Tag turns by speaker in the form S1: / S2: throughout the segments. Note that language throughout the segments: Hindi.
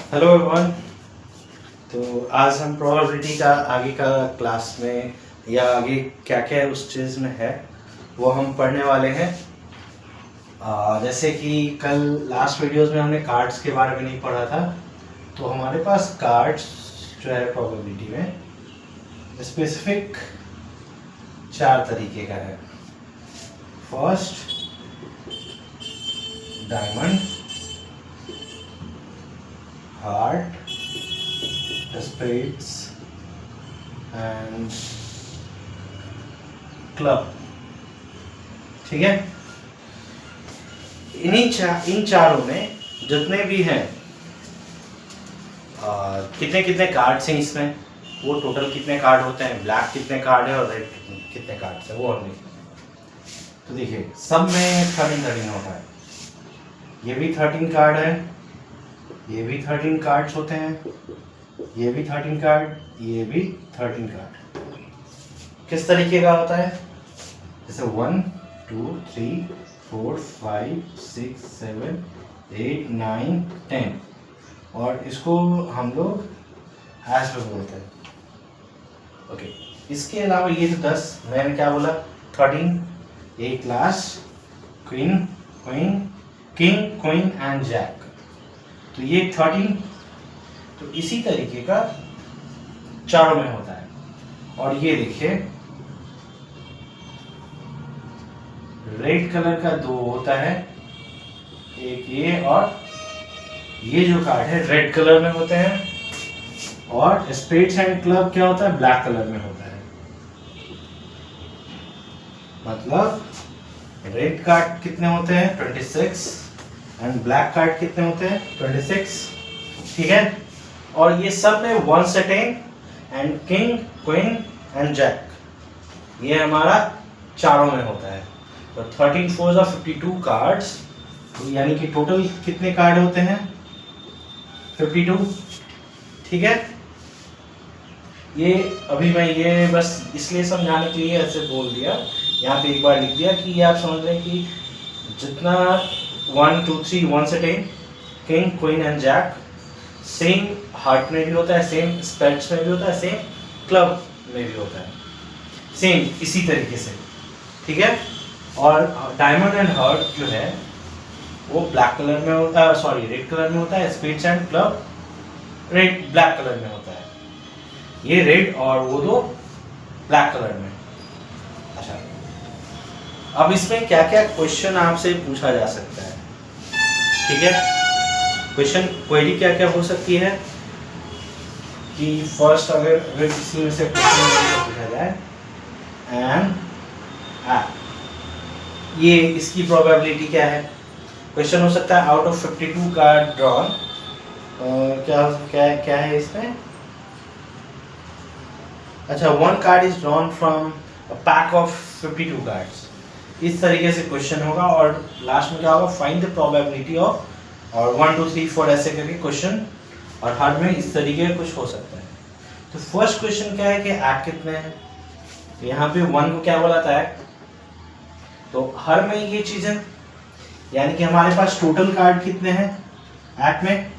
S1: Hello everyone. तो आज हम प्रोबेबिलिटी का आगे का क्लास में या आगे क्या क्या उस चीज़ में है वो हम पढ़ने वाले हैं। जैसे कि कल लास्ट वीडियोस में हमने कार्ड्स के बारे में नहीं पढ़ा था, तो हमारे पास कार्ड्स जो है प्रोबेबिलिटी में स्पेसिफिक 4 तरीके का है। First diamond, heart, spades and club. ठीक है, इन चारों में जितने भी हैं कितने कितने कार्ड्स हैं इसमें, वो टोटल कितने कार्ड होते हैं, ब्लैक कितने कार्ड है और रेड कितने कार्ड्स है वो हम लिखेंगे। तो देखिए सब में 13 होता है। ये भी 13 कार्ड है, ये भी 13 कार्ड्स होते हैं, ये भी 13 कार्ड, ये भी 13 कार्ड। किस तरीके का होता है, जैसे 1 2 3 4 5 6 7 8 9 10, और इसको हम लोग हैश में बोलते हैं। ओके, इसके अलावा ये तो 10, मैंने क्या बोला 13, एक last queen queen king queen and jack, तो ये 13। तो इसी तरीके का चारों में होता है। और ये देखिए रेड कलर का 2 होता है, एक ये, और ये जो कार्ड है रेड कलर में होते हैं, और स्पेड्स एंड क्लब क्या होता है, ब्लैक कलर में होता है। मतलब रेड कार्ड कितने होते हैं 26 एंड ब्लैक कार्ड कितने होते हैं 26। ठीक है, और ये सब में 1 से 10 and king queen and jack, ये हमारा चारों में होता है। तो 13 4 52 कार्ड्स, यानी कि टोटल कितने कार्ड होते हैं 52। ठीक है, ये अभी मैं ये बस इसलिए समझाने के लिए ऐसे बोल दिया, यहाँ पे एक बार लिख दिया कि ये आप समझ लें कि जितना 1 2 3 1 से 10 king queen and jack same heart में भी होता है, सेम स्पेड्स में भी होता है, सेम क्लब में भी होता है, सेम इसी तरीके से। ठीक है, और डायमंड एंड हार्ट जो है वो ब्लैक कलर में होता है, सॉरी रेड कलर में होता है, spades and club red black colour में होता है, ये रेड और वो दो ब्लैक कलर में। अच्छा, अब इसमें क्या क्या क्वेश्चन आपसे पूछा जा सकता है। ठीक है, क्वेश्चन क्वेरी क्या क्या हो सकती है कि फर्स्ट अगर किसी में से क्वेश्चन पूछा जाए एंड ये इसकी प्रोबेबिलिटी क्या है, क्वेश्चन हो सकता है आउट ऑफ 52 कार्ड ड्रॉन, क्या क्या क्या है इसमें। अच्छा, 1 card is drawn from a pack of 52 cards, इस तरीके से क्वेश्चन होगा। और लास्ट में क्या होगा, फाइंड द प्रोबेबिलिटी ऑफ, और 1 2 3 4 ऐसे करके क्वेश्चन, और हर में इस तरीके का कुछ हो सकता है। तो फर्स्ट क्वेश्चन क्या है कि एक्ट कितने हैं, तो यहाँ पे 1 को क्या बोला था एक्ट, तो हर में ये चीजें, यानी कि हमारे पास टोटल कार्ड कितने हैं एक्ट में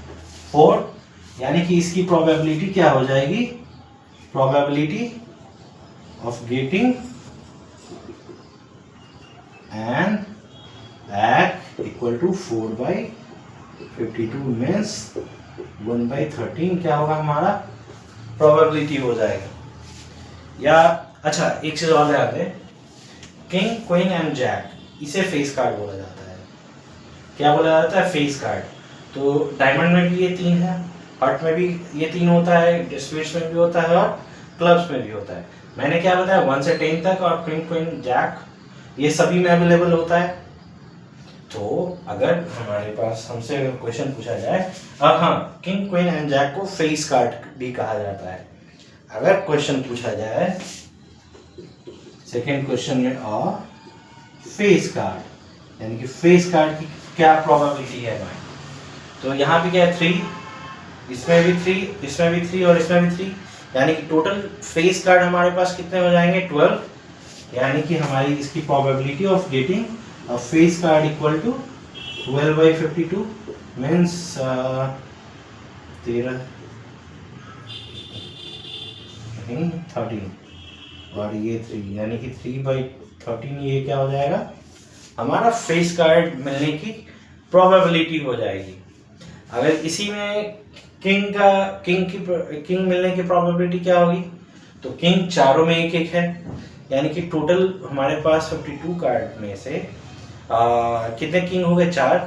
S1: 4, यानी कि इसकी प्रोबेबिलिटी क्या हो जाएगी, प्रोबेबिलिटी ऑफ गेटिंग एन एक्ट इक्वल टू 4/52 मीन्स 1/13 क्या होगा हमारा प्रोबेबिलिटी हो जाएगा। या अच्छा, एक चीज और याद है, किंग क्वीन एंड जैक इसे फेस कार्ड बोला जाता है। क्या बोला जाता है, फेस कार्ड। तो डायमंड में भी ये 3 है, हार्ट में भी ये 3 होता है, स्पेड्स में भी होता है और क्लब्स में भी होता है। मैंने क्या बताया 1 से 10 तक, और किंग क्वीन जैक ये सभी में अवेलेबल होता है। तो अगर हमारे पास हमसे क्वेश्चन पूछा जाए, अब हाँ, किंग क्वीन एंड जैक को फेस कार्ड भी कहा जाता है। अगर क्वेश्चन पूछा जाए सेकेंड क्वेश्चन में फेस कार्ड, यानी कि फेस कार्ड की क्या प्रोबेबिलिटी है भाई, तो यहाँ पे क्या है 3, इसमें भी 3, इसमें भी 3 और इसमें भी 3, यानी कि टोटल फेस कार्ड हमारे पास कितने हो जाएंगे 12, यानी कि हमारी इसकी probability of getting a face card equal to 12/52 means 13 13 और ये 3 यानी कि 3/13 ये क्या हो जाएगा हमारा फेस कार्ड मिलने की प्रोबेबिलिटी हो जाएगी। अगर इसी में किंग मिलने की प्रोबेबिलिटी क्या होगी तो किंग चारों में एक एक है यानी कि टोटल हमारे पास 52 कार्ड में से कितने किंग हो गए 4।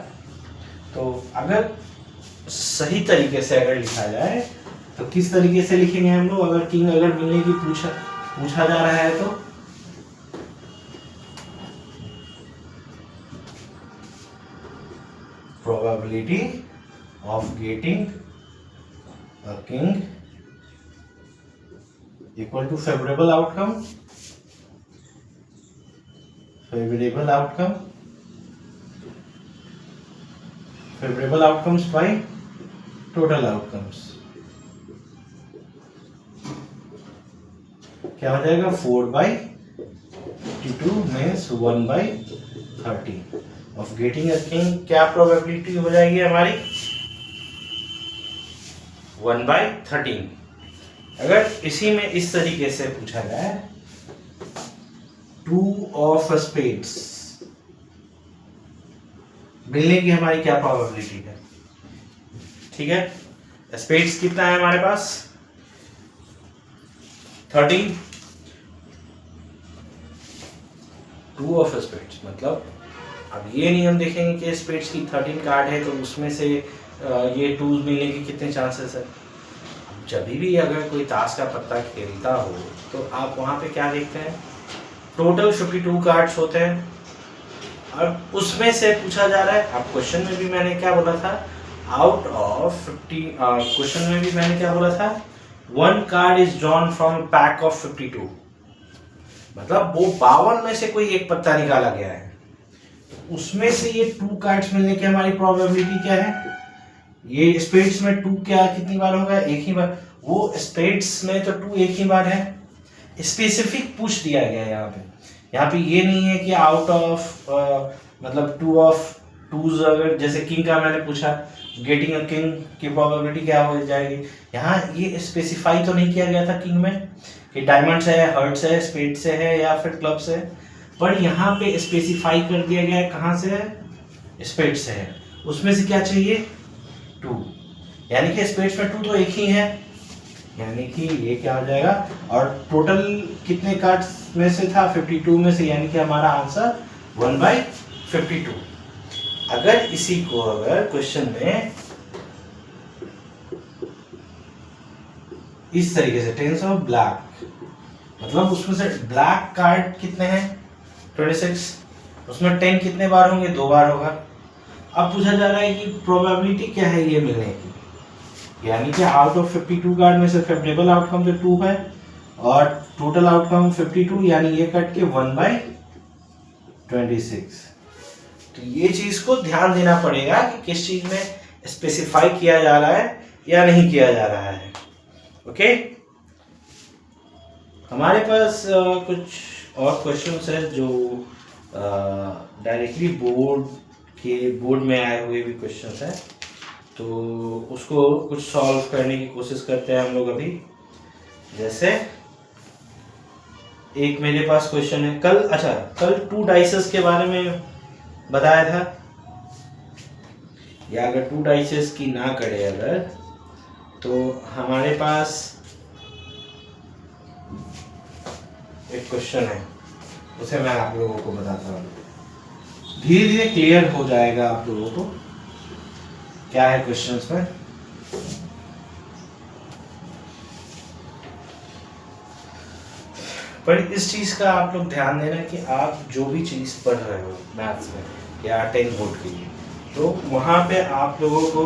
S1: तो अगर सही तरीके से अगर लिखा जाए तो किस तरीके से लिखेंगे हम लोग अगर किंग अगर मिलने की पूछा जा रहा है तो probability of getting a king equal to favorable outcome favorable outcomes by total outcomes क्या हो जाएगा 4/52 means 1/30 of getting a king क्या प्रोबेबिलिटी हो जाएगी हमारी 1/13। अगर इसी में इस तरीके से पूछा जाए 2 of spades मिलने की हमारी क्या प्रोबेबिलिटी है ठीक है स्पेड्स कितना है हमारे पास 13 2 of spades मतलब अब ये नहीं हम देखेंगे कि स्पेड्स की 13 कार्ड है तो उसमें से ये 2 मिलने के कितने चांसेस है। जब भी अगर कोई ताश का पत्ता खेलता हो तो आप वहां पे क्या देखते हैं टोटल 52 कार्ड्स होते हैं और उसमें से पूछा जा रहा है। अब क्वेश्चन में भी मैंने क्या बोला था आउट ऑफ 50 क्वेश्चन में भी मैंने क्या बोला था 1 card is drawn from pack of 52 मतलब वो 52 में से कोई एक पत्ता निकाला गया है उसमें से ये 2 कार्ड्स मिलने की हमारी प्रोबेबिलिटी क्या है ये स्पेड्स में 2 क्या कितनी बार होगा एक ही बार वो स्पेड्स में तो 2 एक ही बार है स्पेसिफिक पूछ दिया गया है यहाँ पे ये नहीं है कि आउट ऑफ मतलब 2 ऑफ 2s अगर जैसे किंग का मैंने पूछा गेटिंग अ किंग की प्रोबेबिलिटी क्या हो जाएगी यहाँ ये स्पेसिफाई तो नहीं किया गया था किंग में कि डायमंड से है हर्ट से है स्पेड से है या फिर क्लब से है पर यहाँ पे स्पेसिफाई कर दिया गया है कहाँ से है स्पेड से है उसमें से क्या चाहिए 2 यानी कि स्पेड्स में 2 तो एक ही है यानी कि ये क्या हो जाएगा और टोटल कितने कार्ड्स में से था 52 में से यानी कि हमारा आंसर 1/52। अगर इसी को अगर क्वेश्चन में इस तरीके से टेंस ऑफ ब्लैक मतलब उसमें से ब्लैक कार्ड कितने हैं 26 उसमें 10 कितने बार होंगे 2 बार होगा। अब पूछा जा रहा है कि प्रोबेबिलिटी क्या है ये मिलने की यानी कि आउट ऑफ 52 कार्ड में से फेवरेबल आउटकम तो 2 है और टोटल आउटकम 52 यानी ये कट के 1/26। तो ये चीज को ध्यान देना पड़ेगा कि किस चीज में स्पेसिफाई किया जा रहा है या नहीं किया जा रहा है। ओके हमारे पास कुछ और क्वेश्चंस है जो डायरेक्टली बोर्ड में आए हुए भी क्वेश्चंस हैं तो उसको कुछ सॉल्व करने की कोशिश करते हैं हम लोग अभी। जैसे एक मेरे पास क्वेश्चन है कल 2 डाइसेस के बारे में बताया था या अगर 2 डाइसेस की ना करे अगर तो हमारे पास एक क्वेश्चन है उसे मैं आप लोगों को बताता हूँ धीरे धीरे क्लियर हो जाएगा आप लोगों को क्या है क्वेश्चंस में। पर इस चीज का आप लोग ध्यान देना कि आप जो भी चीज पढ़ रहे हो मैथ्स में या 10 बोर्ड के लिए तो वहां पे आप लोगों को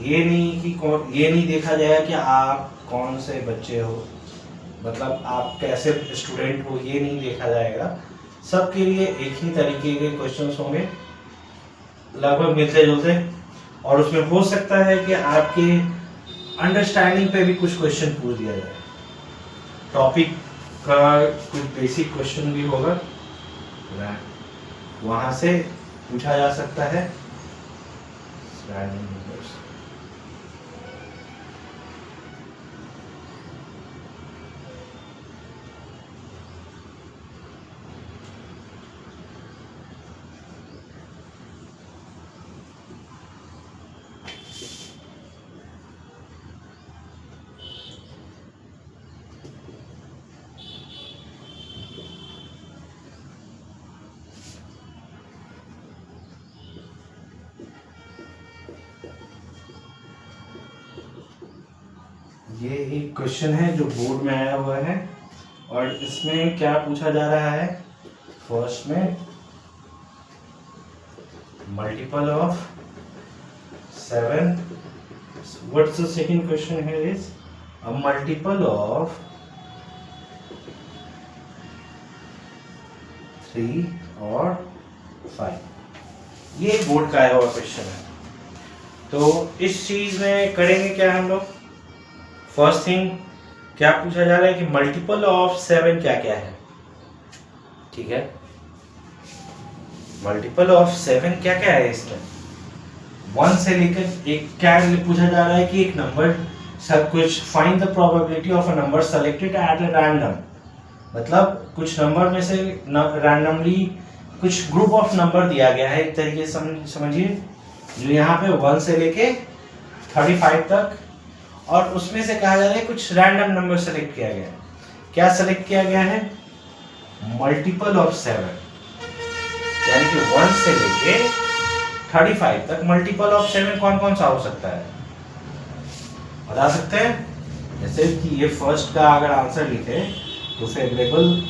S1: ये नहीं देखा जाएगा कि आप कौन से बच्चे हो मतलब आप कैसे स्टूडेंट हो ये नहीं देखा जाएगा। सबके लिए एक ही तरीके के क्वेश्चंस होंगे लगभग मिलते जुलते और उसमें हो सकता है कि आपके अंडरस्टैंडिंग पे भी कुछ क्वेश्चन पूछ दिया जाए टॉपिक का कुछ बेसिक क्वेश्चन भी होगा वहां से पूछा जा सकता है। ये एक क्वेश्चन है जो बोर्ड में आया हुआ है और इसमें क्या पूछा जा रहा है, फर्स्ट में multiple of 7, what's the second question here is a multiple of 3 और 5। ये बोर्ड का आया हुआ क्वेश्चन है। तो इस चीज में करेंगे क्या हम लोग, फर्स्ट थिंग क्या पूछा जा रहा है कि मल्टीपल ऑफ 7 क्या क्या है, ठीक है। मल्टीपल ऑफ 7 क्या क्या है इसमें, 1 से लेकर एक क्या पूछा जा रहा है कि एक नंबर सब कुछ find the probability of a number selected at a random, मतलब कुछ नंबर में से रैंडमली कुछ ग्रुप ऑफ नंबर दिया गया है, एक तरीके से समझिए, जो यहाँ पे 1 से लेके 35 तक, और उसमें से कहा जा रहा है कुछ रैंडम नंबर सेलेक्ट किया गया है। क्या सेलेक्ट किया गया है, मल्टीपल ऑफ 7, यानी कि 1 से लेके 35 तक मल्टीपल ऑफ 7 कौन कौन सा हो सकता है, बता सकते हैं। जैसे कि ये फर्स्ट का अगर आंसर लिखे तो फेवरेबल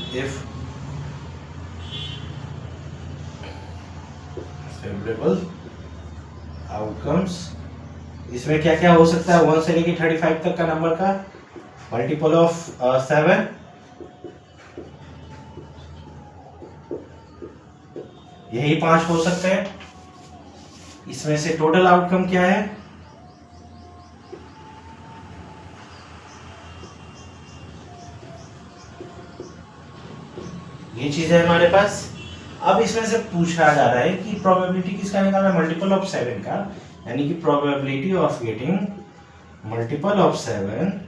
S1: आउटकम्स, इसमें क्या क्या हो सकता है, 1 से लेके 35 तक का नंबर का मल्टीपल ऑफ 7, यही 5 हो सकते हैं। इसमें से टोटल आउटकम क्या है, ये चीज है हमारे पास। अब इसमें से पूछा जा रहा है कि प्रोबेबिलिटी किसका निकालना है, मल्टीपल ऑफ 7 का, यानी कि probability of getting multiple of 7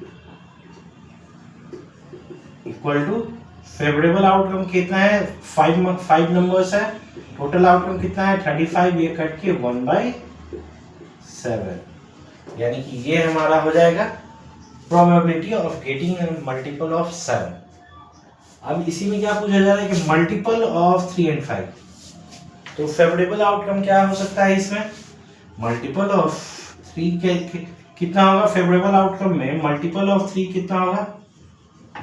S1: equal to favourable outcome कितना है, 5 नंबर्स है, टोटल आउटकम कितना है 35, ये कट के 1/7, यानी कि ये हमारा हो जाएगा probability of getting multiple of 7। अब इसी में क्या पूछा जा रहा है कि मल्टीपल ऑफ 3 एंड 5, तो फेवरेबल आउटकम क्या हो सकता है इसमें, मल्टीपल ऑफ 3 के कितना होगा, फेवरेबल आउटकम में मल्टीपल ऑफ 3 कितना होगा,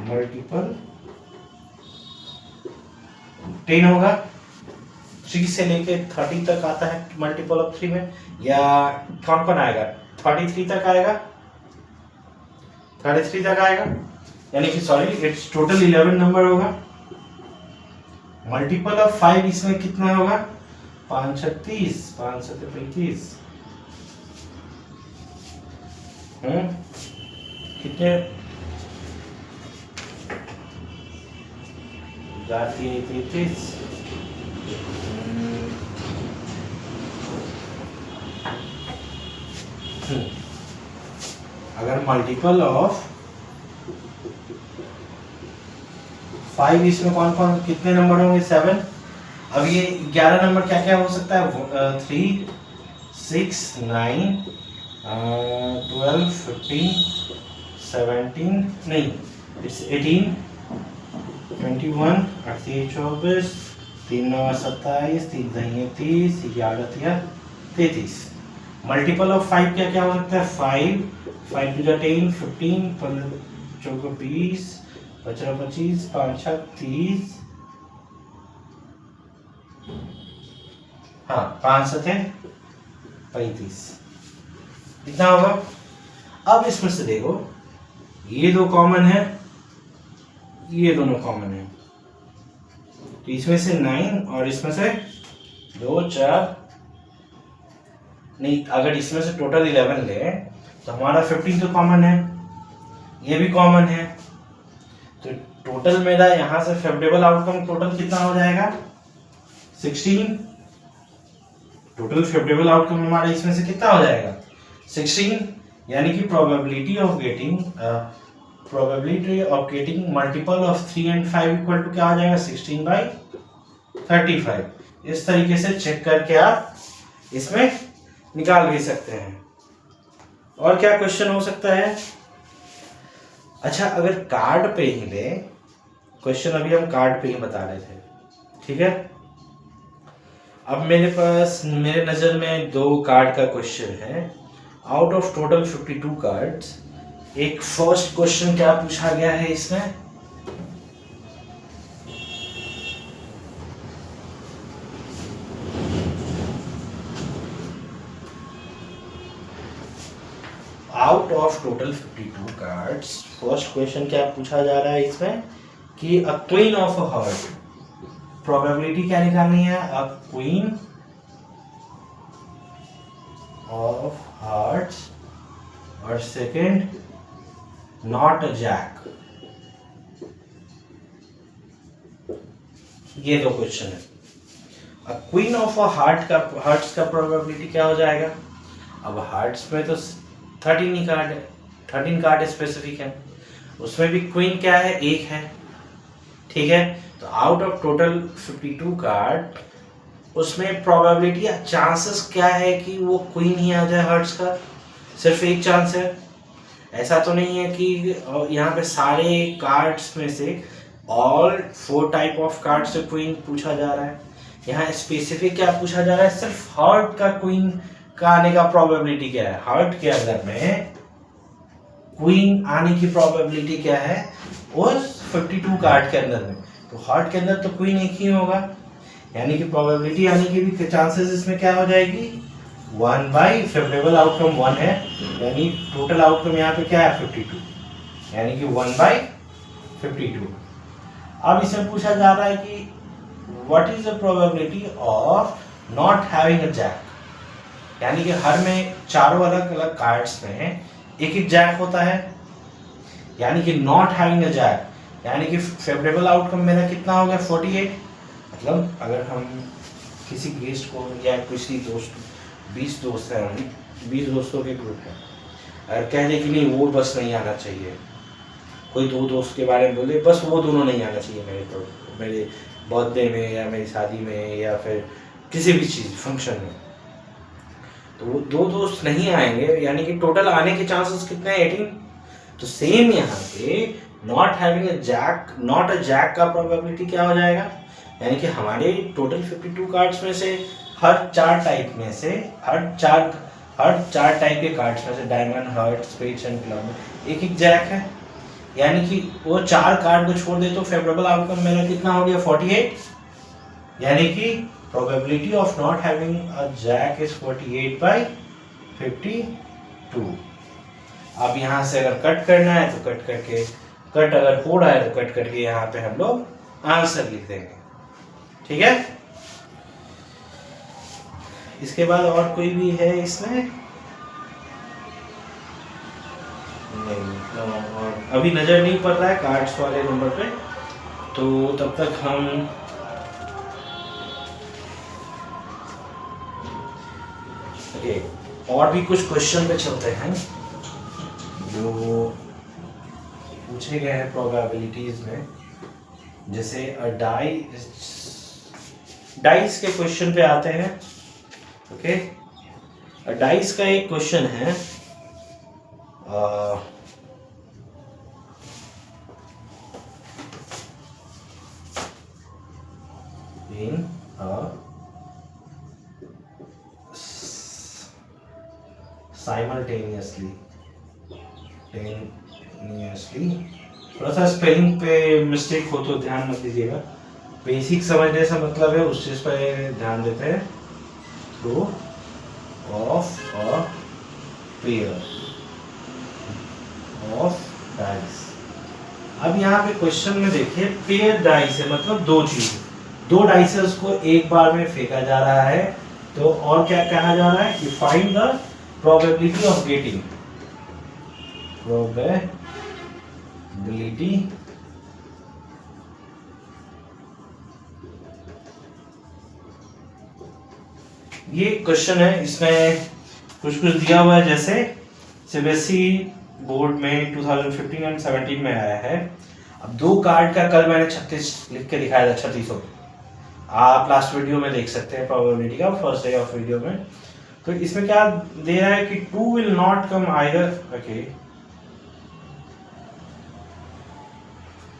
S1: मल्टीपल 10 होगा। 3 से लेके 30 तक आता है मल्टीपल ऑफ 3 में, या कौन कौन आएगा, 33 तक आएगा, 33 तक आएगा, यानी कि सॉरी इट्स टोटल 11 नंबर होगा। मल्टीपल ऑफ 5 इसमें कितना होगा, 5 36, 5 7 35, कितने 33, अगर मल्टीपल ऑफ 5 इसमें कौन कौन कितने नंबर होंगे, 7। अब ये 11 नंबर क्या क्या हो सकता है, 3 6 9 12 15 17 नहीं इट्स 18 21 38 24 3 9 27 3 दही 30 11 33। मल्टीपल ऑफ 5 क्या क्या हो सकता है, 5 टू 10 15 15 चौको 20 15 25 5 6 30, हाँ 5 7 35, कितना होगा। अब इसमें से देखो ये दो कॉमन है, ये दोनों कॉमन है, तो इसमें से 9 और इसमें से 2 4 नहीं, अगर इसमें से टोटल 11 ले तो हमारा 15 तो कॉमन है, ये भी कॉमन है, तो टोटल मेरा यहां से फेवरेबल आउटकम टोटल कितना हो जाएगा, 16। टोटल फेवरेबल आउटकम हमारा इसमें से कितना हो जाएगा, 16, यानी कि probability of getting multiple of 3 and 5 equal to क्या हो जाएगा, 16/35। इस तरीके से चेक करके आप इसमें निकाल भी सकते हैं। और क्या क्वेश्चन हो सकता है, अच्छा अगर कार्ड पे ही ले क्वेश्चन, अभी हम कार्ड पे ही बता रहे थे, ठीक है। अब मेरे नज़र में 2 कार्ड का क्वेश्चन है, आउट ऑफ टोटल 52 कार्ड्स एक फर्स्ट क्वेश्चन क्या पूछा गया है इसमें, out of total 52 cards first question क्या पूछा जा रहा है इसमें कि a queen of a heart, probability क्या निकालनी है, अ क्वीन ऑफ हार्ट्स और सेकंड नॉट अ जैक, ये दो क्वेश्चन है। अब क्वीन ऑफ अ हार्ट्स का प्रोबेबिलिटी क्या हो जाएगा, अब हार्ट्स में तो 13 ही कार्ड है, 13 कार्ड स्पेसिफिक है, उसमें भी क्वीन क्या है, एक है, ठीक है। तो आउट ऑफ टोटल 52 कार्ड उसमें प्रोबेबिलिटी या चांसेस क्या है कि वो क्वीन ही आ जाए हार्ट्स का, सिर्फ एक चांस है। ऐसा तो नहीं है कि यहाँ पे सारे कार्ड्स में से ऑल 4 टाइप ऑफ कार्ड से क्वीन पूछा जा रहा है। यहाँ स्पेसिफिक क्या पूछा जा रहा है, सिर्फ हार्ट का क्वीन का आने का प्रोबेबिलिटी क्या है, हार्ट के अंदर में क्वीन आने की प्रोबेबिलिटी क्या है उस 52 कार्ड के अंदर में। तो हार्ट के अंदर तो क्वीन एक ही होगा, यानी कि प्रोबेबिलिटी आने की भी चांसेस इसमें क्या हो जाएगी, 1 बाई फेवरेबल आउटकम 1 है, यानी टोटल आउटकम यहाँ पे क्या है 52, यानी कि 1 बाई 52। अब इसमें पूछा जा रहा है कि what is the probability of not having a jack, यानी कि हर में चारों अलग अलग कार्ड्स में एक एक जैक होता है, यानी कि नॉट हैविंग अ जैक, यानी कि फेवरेबल आउटकम मेरा कितना हो गया 48। मतलब अगर हम किसी गेस्ट को या किसी दोस्त 20 दोस्त हैं, 20 दोस्तों के ग्रुप है, अगर कह दे कि नहीं वो बस नहीं आना चाहिए, कोई 2 दोस्त के बारे में बोले बस वो दोनों नहीं आना चाहिए मेरे बर्थडे में या मेरी शादी में या फिर किसी भी चीज़ फंक्शन में, तो वो 2 दोस्त नहीं आएंगे, यानी कि टोटल आने के चांसेस कितने हैं 18। तो सेम यहाँ पे not having a jack, not a jack का प्रोबेबिलिटी क्या हो जाएगा, यानी कि हमारे टोटल 52 कार्ड्स में से हर 4 टाइप में से हर चार टाइप के कार्ड्स में से diamond, heart, spades and club में एक एक जैक है, यानी कि वो 4 कार्ड को छोड़ दे तो फेवरेबल आउटकम मेरा कितना हो गया 48, यानी कि probability of not having a jack is 48 by 52। अब यहाँ से अगर कट करना है तो कट करके, कट अगर हो रहा है तो कट करके यहाँ पे हम लोग आंसर लिख देंगे, ठीक है। इसके बाद और कोई भी है इसमें नहीं, और अभी नजर नहीं पड़ रहा है कार्ड्स वाले नंबर पे, तो तब तक हम ओके और भी कुछ क्वेश्चन पे चलते हैं जो पूछे गए हैं प्रोबेबिलिटीज में। जैसे डाइस के क्वेश्चन पे आते हैं, ओके। डाइस का एक क्वेश्चन है, in a simultaneously थोड़ा सा स्पेलिंग पे मिस्टेक हो तो ध्यान मत दीजिएगा, बेसिक समझने से मतलब है उस चीज पर ध्यान देते हैं। Throw of a pair of dice. अब यहाँ पे क्वेश्चन में देखिए पेयर डाइस है, मतलब 2 चीज, 2 डाइसेस को एक बार में फेंका जा रहा है, तो और क्या कहा जा रहा है कि find the probability of getting, probability ये क्वेश्चन है, इसमें कुछ दिया हुआ है, जैसे सीबीएसई बोर्ड में 2015 एंड 17 में आया है। अब 2 कार्ड का कल मैंने 36 लिख के दिखाया था, 3600, आप लास्ट वीडियो में देख सकते हैं प्रोबेबिलिटी का, फर्स्ट डे ऑफ वीडियो में। तो इसमें क्या दे रहा है कि 2 will not come either, okay.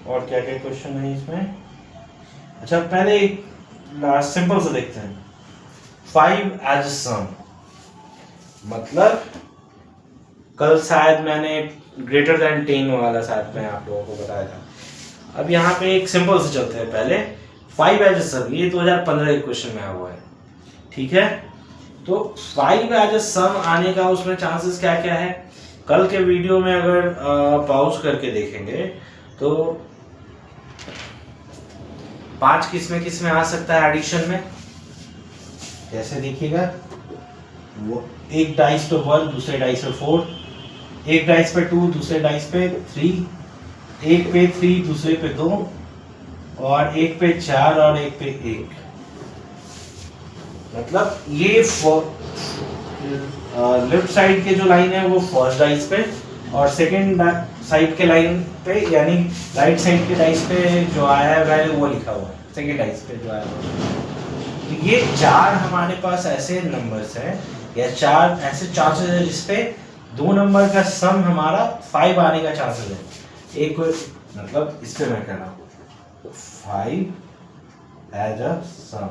S1: और क्या क्या क्वेश्चन है इसमें, अच्छा पहले सिंपल से देखते हैं। 5 एज सम, मतलब कल शायद मैंने ग्रेटर देन 10 वाला शायद मैं आप लोगों को बताया था। अब यहाँ पे एक सिंपल से चलते हैं पहले 5 एज अ सम, ये 2015 के क्वेश्चन में आया हुआ है, ठीक है। तो 5 एज अ सम आने का उसमें चांसेस क्या क्या है, कल के वीडियो में अगर पॉज करके देखेंगे तो 5 किस में आ सकता है एडिशन में, जैसे देखिएगा वो एक डाइस पे 1, दूसरे डाइस पे 4, एक डाइस पे 2, दूसरे डाइस पे 3, एक पे 3, दूसरे पे 2, और एक पे 4 और एक पे 1। मतलब ये लेफ्ट साइड के जो लाइन है वो फर्स्ट डाइस पे, और सेकंड साइड के लाइन पे यानी राइट साइड के डाइस पे जो आया है वैल्यू वो लिखा हुआ है सेकंड डाइस पे जो आया है। तो ये 4 हमारे पास ऐसे नंबर्स हैं या 4 ऐसे चांसेस है जिसपे 2 नंबर का सम हमारा 5 आने का चांसेस है। एक मतलब इस पे मैं कह रहा हूँ 5 एज अ सम।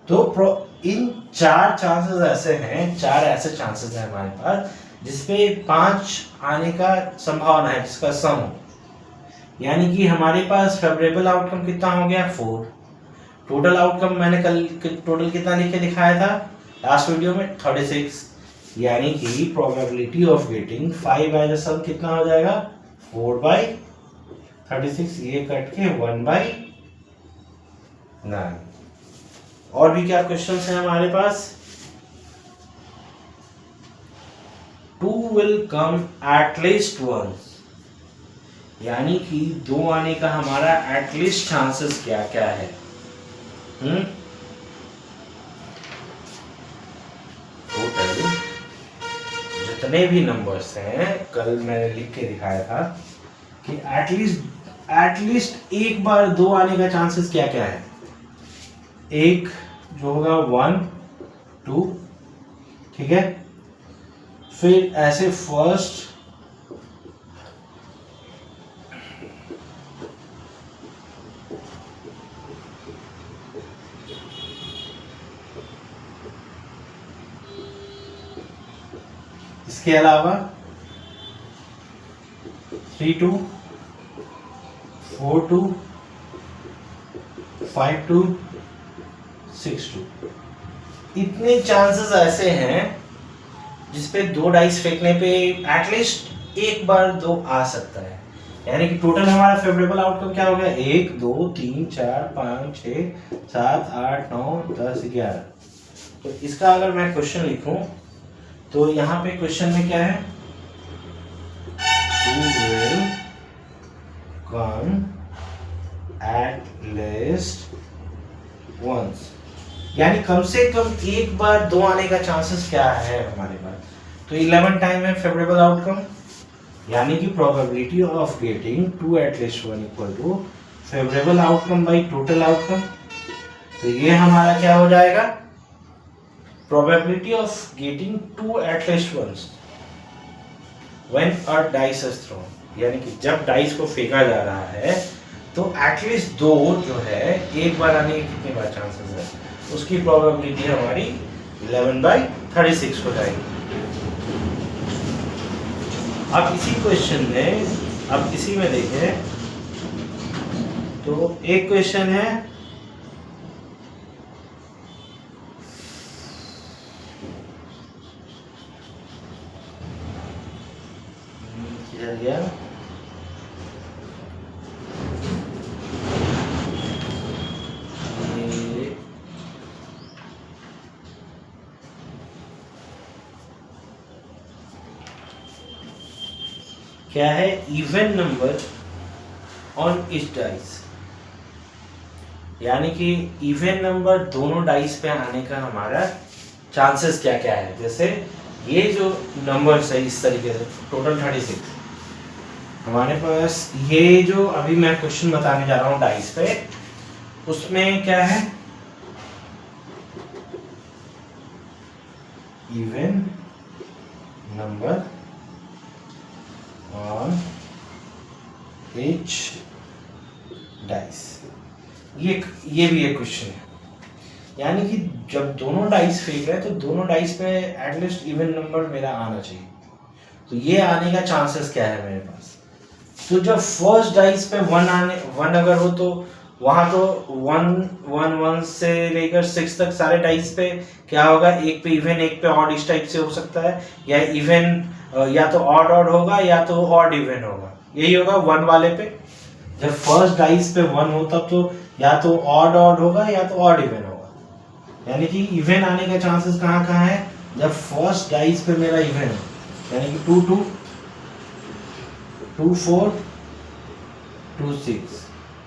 S1: तो इन 4 चांसेस ऐसे हैं, 4 ऐसे चांसेस हैं हमारे पास जिसपे 5 आने का संभावना है जिसका सम हो, यानी कि हमारे पास फेवरेबल आउटकम कितना हो गया 4। टोटल आउटकम मैंने कल टोटल कितना लिख के दिखाया था लास्ट वीडियो में 36, यानी कि probability of getting 5 as a sum कितना हो जाएगा 4/36, ये कट के 1/9। और भी क्या क्वेश्चंस हैं हमारे पास, 2 will come at least once, यानी कि 2 आने का हमारा एटलीस्ट चांसेस क्या क्या है। टोटल जितने भी नंबर्स हैं कल मैंने लिख के दिखाया था कि एटलीस्ट एक बार 2 आने का चांसेस क्या क्या है। एक जो होगा 1, 2, ठीक है, फिर ऐसे फर्स्ट, इसके अलावा 3, 2, 4, 2, 5, 2, 6, 2। इतने चांसेस ऐसे हैं जिसपे 2 डाइस फेंकने पे एटलीस्ट एक बार 2 आ सकता है, यानी कि टोटल हमारा फेवरेबल आउटकम क्या हो गया 1, 2, 3, 4, 5, 6, 7, 8, 9, 10, 11। तो इसका अगर मैं क्वेश्चन लिखूं तो यहाँ पे क्वेश्चन में क्या है 2 will come at least once, यानी कम से कम एक बार 2 आने का चांसेस क्या है हमारे पास। तो 11 टाइम है फेवरेबल आउटकम, यानी कि probability of getting 2 at least 1 equal to favourable outcome by total outcome. तो ये हमारा क्या हो जाएगा probability of getting 2 at least once when a dice is thrown, यानी कि जब डाइस को फेंका जा रहा है तो एटलीस्ट 2 जो है एक बार आने के कितने बार चांसेस है, उसकी प्रोबेबिलिटी हमारी 11/36 हो जाएगी। अब इसी क्वेश्चन में अब इसी में देखें तो एक क्वेश्चन है किधर गया, क्या है even number on each dice, यानी कि इवन नंबर दोनों डाइस पे आने का हमारा चांसेस क्या क्या है। जैसे ये जो नंबर्स है इस तरीके से टोटल 36, हमारे पास ये जो अभी मैं क्वेश्चन बताने जा रहा हूँ डाइस पे, उसमें क्या है even number on each dice, ये भी एक क्वेश्चन है। यानी कि जब दोनों डाइस फेंक रहे हैं तो दोनों डाइस पे एटलीस्ट इवन नंबर मेरा आना चाहिए। तो ये आने का चांसेस क्या है मेरे पास? तो जब फर्स्ट डाइस पे 1 अगर हो तो वहां तो 1 से लेकर 6 तक सारे डाइस पे क्या होगा, एक पे इवन एक पे ऑड इस टाइप से हो सकता है, या इवन या तो ऑड ऑड होगा या तो ऑड इवन होगा। यही होगा 1 वाले पे, जब फर्स्ट डाइस पे 1 हो तब तो या तो ऑड ऑड होगा या तो ऑड इवन होगा। यानी कि इवन आने का चांसेस कहाँ कहाँ है? जब फर्स्ट डाइस पे मेरा इवन है, यानी कि 2 2 2 4 2 6।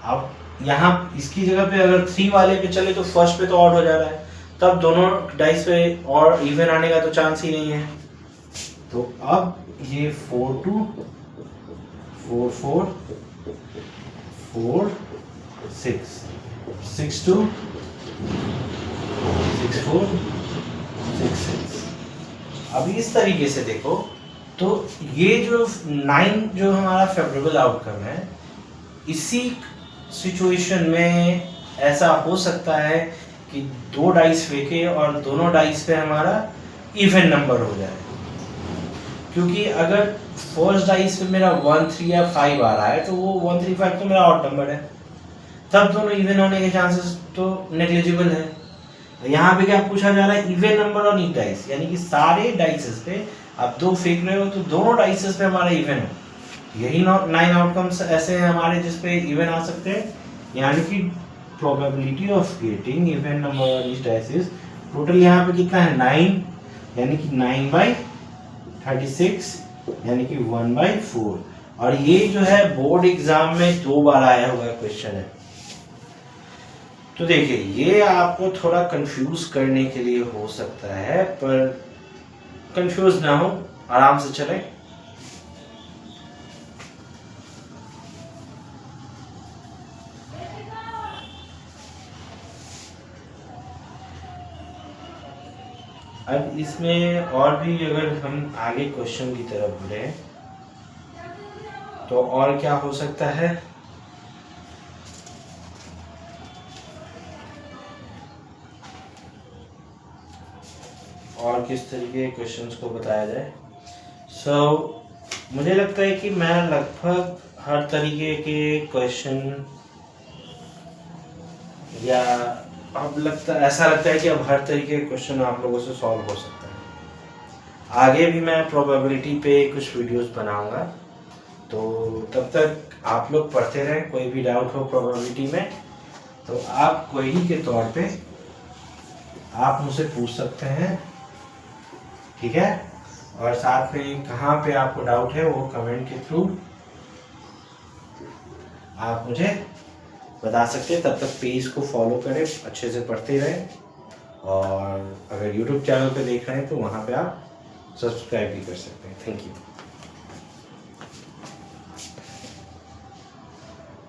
S1: अब यहाँ इसकी जगह पे अगर 3 वाले पे चले तो फर्स्ट पे तो ऑड हो जा रहा है, तब दोनों डाइस पे और इवन आने का तो चांस ही नहीं है। तो अब ये 4 2 4 4 4 6 6 2 6 4 6 6। अब इस तरीके से देखो तो ये जो 9 जो हमारा फेवरेबल आउटकम है, इसी सिचुएशन में ऐसा हो सकता है कि 2 डाइस फेंके और दोनों डाइस पे हमारा इवन नंबर हो जाए। क्योंकि अगर फर्स्ट डाइस पे मेरा 1 3 या 5 आ रहा है तो वो 1 3 5 तो मेरा ऑड नंबर है, तब दोनों इवन होने के चांसेस तो नेग्लिजिबल है। यहाँ पे क्या पूछा जा रहा है? Even number on each dice, यानी कि सारे डाइसेस पे आप 2 फेंक रहे हो तो दोनों डाइसेस पे हमारा इवन हो। यही 9 आउटकम्स ऐसे हैं हमारे जिस पे इवन आ सकते हैं। यानी कि probability of getting even number on each dices total यहाँ पे कितना है? 9, यानी कि 9/36, यानी कि 1/4। और ये जो है बोर्ड एग्जाम में 2 बार आया हुआ क्वेश्चन है। तो देखिए ये आपको थोड़ा कंफ्यूज करने के लिए हो सकता है, पर कंफ्यूज ना हो, आराम से चलें। अब इसमें और भी अगर हम आगे क्वेश्चन की तरफ बढ़े तो और क्या हो सकता है? और किस तरीके के क्वेश्चंस को बताया जाए? मुझे लगता है कि मैं लगभग हर तरीके के क्वेश्चन, या ऐसा लगता है कि अब हर तरीके के क्वेश्चन आप लोगों से सॉल्व हो सकता है। आगे भी मैं प्रोबेबिलिटी पे कुछ वीडियोस बनाऊंगा, तो तब तक आप लोग पढ़ते रहें। कोई भी डाउट हो प्रोबेबिलिटी में तो आप क्वेरी के तौर पे आप मुझसे पूछ सकते हैं, ठीक है? और साथ में कहाँ पे आपको डाउट है वो कमेंट के थ्रू आप मुझे बता सकते हैं। तब तक पेज को फॉलो करें, अच्छे से पढ़ते रहें, और अगर YouTube चैनल पे देख रहे हैं तो वहाँ पे आप सब्सक्राइब भी कर सकते हैं। Thank you.